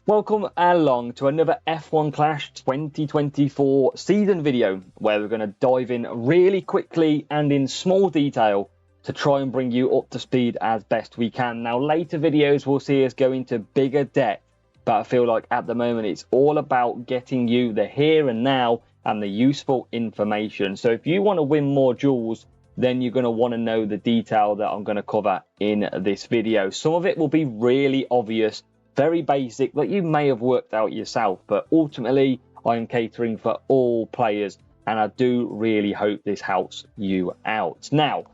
Welcome along to another F1 Clash 2024 season video where we're going to dive in really quickly and in small detail to try and bring you up to speed as best we can. Now later videos will see us go into bigger depth, but I feel like at the moment it's all about getting you the here and now and the useful information. So if you want to win more duels, then you're going to want to know the detail that I'm going to cover in this video. Some of it will be really obvious, very basic, that you may have worked out yourself, but ultimately I am catering for all players and I do really hope this helps you out. Now,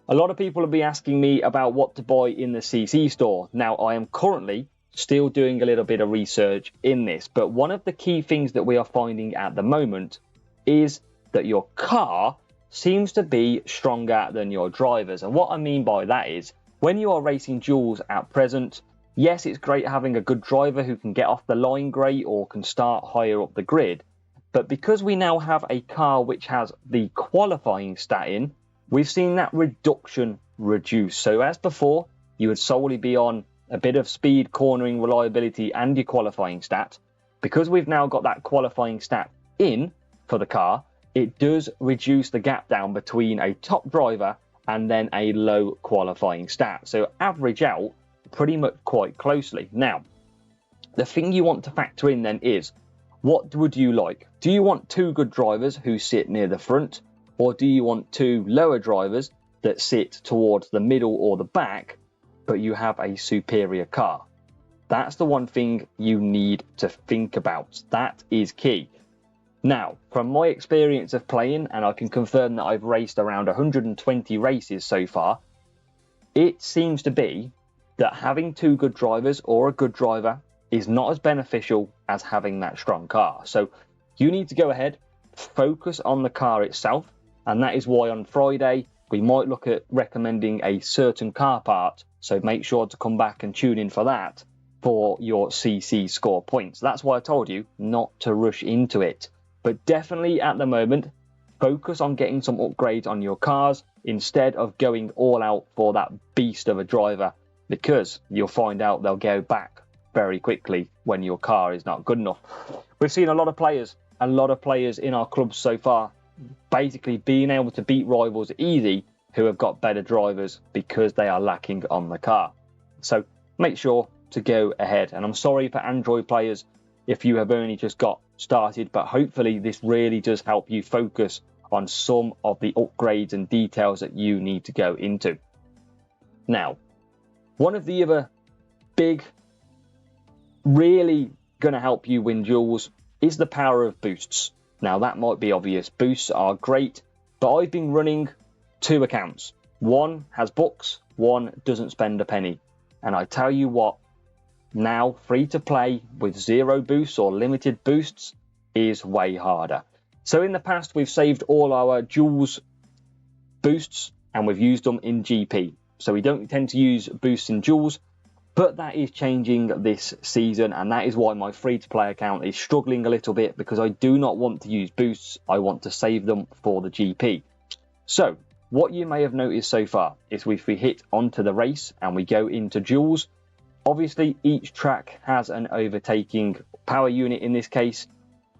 a lot of people will be asking me about what to buy in the CC store. Now, I am currently still doing a little bit of research in this, but one of the key things that we are finding at the moment is that your car seems to be stronger than your drivers. And what I mean by that is, when you are racing duels at present, yes, it's great having a good driver who can get off the line great or can start higher up the grid. But because we now have a car which has the qualifying stat in, we've seen that reduction reduce. So as before, you would solely be on a bit of speed, cornering, reliability, and your qualifying stat. Because we've now got that qualifying stat in for the car, it does reduce the gap down between a top driver and then a low qualifying stat. So average out pretty much quite closely. Now, the thing you want to factor in then is, what would you like? Do you want two good drivers who sit near the front, or do you want two lower drivers that sit towards the middle or the back, but you have a superior car? That's the one thing you need to think about. That is key. Now, from my experience of playing, and I can confirm that I've raced around 120 races so far, it seems to be that having two good drivers or a good driver is not as beneficial as having that strong car. So you need to go ahead, focus on the car itself, and that is why on Friday we might look at recommending a certain car part, so make sure to come back and tune in for that for your CC score points. That's why I told you not to rush into it. But definitely at the moment, focus on getting some upgrades on your cars instead of going all out for that beast of a driver, because you'll find out they'll go back very quickly when your car is not good enough. We've seen a lot of players in our clubs so far basically being able to beat rivals easy who have got better drivers because they are lacking on the car. So make sure to go ahead. And I'm sorry for Android players if you have only just got started, but hopefully this really does help you focus on some of the upgrades and details that you need to go into. Now, one of the other big, really going to help you win duels is the power of boosts. Now, that might be obvious. Boosts are great, but I've been running two accounts. One has books, one doesn't spend a penny. And I tell you what, now free to play with zero boosts or limited boosts is way harder. So in the past, we've saved all our duels boosts and we've used them in GP. So we don't tend to use boosts in duels, but that is changing this season, and that is why my free-to-play account is struggling a little bit, because I do not want to use boosts. I want to save them for the GP. So what you may have noticed so far is if we hit onto the race and we go into duels, obviously each track has an overtaking power unit in this case,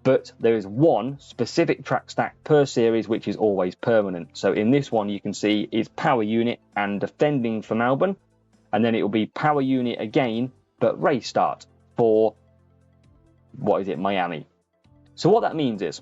but there is one specific track stack per series which is always permanent. So in this one you can see is power unit and defending for Melbourne, and then it will be power unit again but race start for Miami. So what that means is,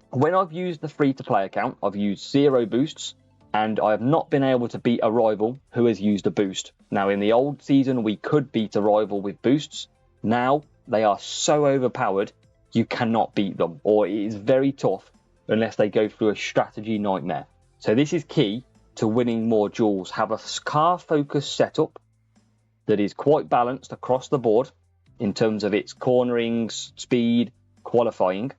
when I've used the free to play account, I've used zero boosts and I have not been able to beat a rival who has used a boost. Now in the old season we could beat a rival with boosts. Now they are so overpowered you cannot beat them, or it is very tough unless they go through a strategy nightmare. So this is key to winning more duels. Have a car focused setup that is quite balanced across the board in terms of its cornering, speed, qualifying,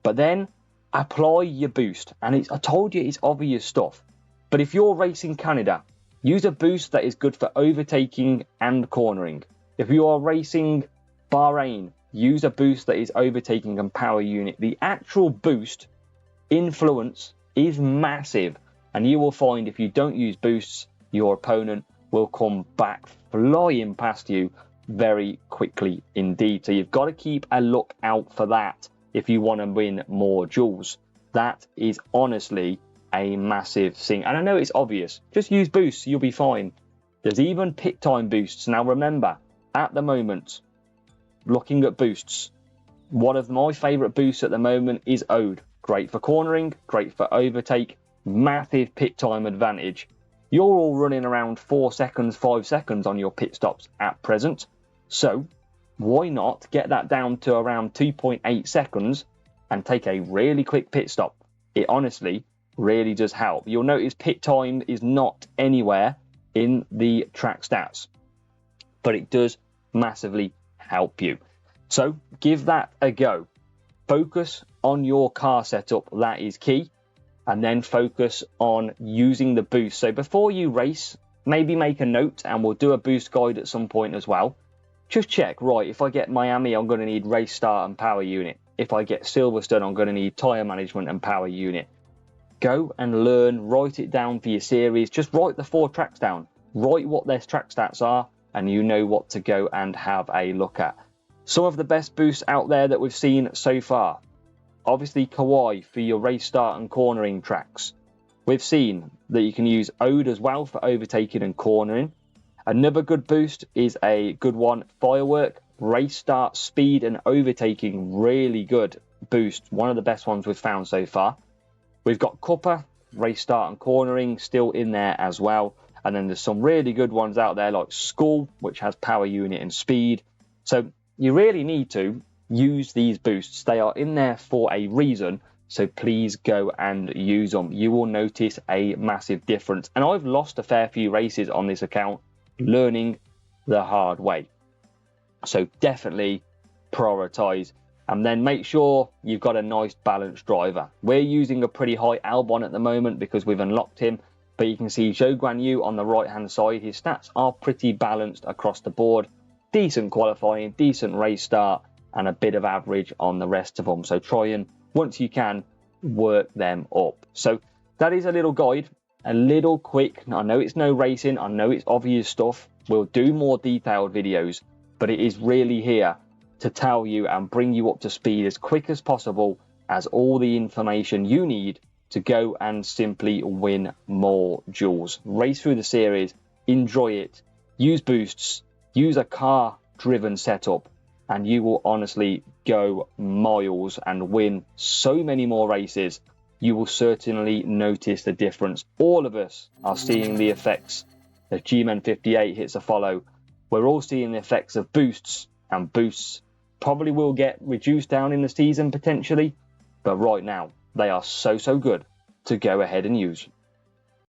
but then apply your boost. And I told you it's obvious stuff, but if you're racing Canada, use a boost that is good for overtaking and cornering. If you are racing Bahrain, use a boost that is overtaking and power unit. The actual boost influence is massive, and you will find if you don't use boosts, your opponent will come back flying past you very quickly indeed. So you've got to keep a look out for that if you want to win more duels. That is honestly a massive thing. And I know it's obvious. Just use boosts, you'll be fine. There's even pit time boosts. Now remember, at the moment, looking at boosts, one of my favourite boosts at the moment is Ode. Great for cornering, great for overtake, massive pit time advantage. You're all running around 4 seconds, 5 seconds on your pit stops at present. So why not get that down to around 2.8 seconds and take a really quick pit stop? It honestly really does help. You'll notice pit time is not anywhere in the track stats, but it does massively help you. So give that a go. Focus on your car setup, that is key, and then focus on using the boost. So before you race, maybe make a note, and we'll do a boost guide at some point as well. Just check, right, if I get Miami, I'm going to need race start and power unit. If I get Silverstone, I'm going to need tyre management and power unit. Go and learn, write it down for your series. Just write the 4 tracks down. Write what their track stats are, and you know what to go and have a look at. Some of the best boosts out there that we've seen so far. Obviously, Kauai for your race start and cornering tracks. We've seen that you can use Ode as well for overtaking and cornering. Another good boost is a good one, Firework, race start, speed and overtaking. Really good boost. One of the best ones we've found so far. We've got Cuppa, race start and cornering, still in there as well. And then there's some really good ones out there like Skull, which has power unit and speed. So you really need to use these boosts. They are in there for a reason. So please go and use them. You will notice a massive difference. And I've lost a fair few races on this account, learning the hard way. So definitely prioritize. And then make sure you've got a nice balanced driver. We're using a pretty high Albon at the moment because we've unlocked him. But you can see Zhou Guan Yu on the right hand side. His stats are pretty balanced across the board. Decent qualifying, decent race start, and a bit of average on the rest of them. So try and, once you can, work them up. So that is a little guide, a little quick. I know it's no racing. I know it's obvious stuff. We'll do more detailed videos, but it is really here to tell you and bring you up to speed as quick as possible as all the information you need to go and simply win more duels. Race through the series, enjoy it, use boosts, use a car driven setup, and you will honestly go miles and win so many more races. You will certainly notice the difference. All of us are seeing the effects as G-Man 58 hits a follow. We're all seeing the effects of boosts, and boosts probably will get reduced down in the season potentially, but right now they are so good to go ahead and use.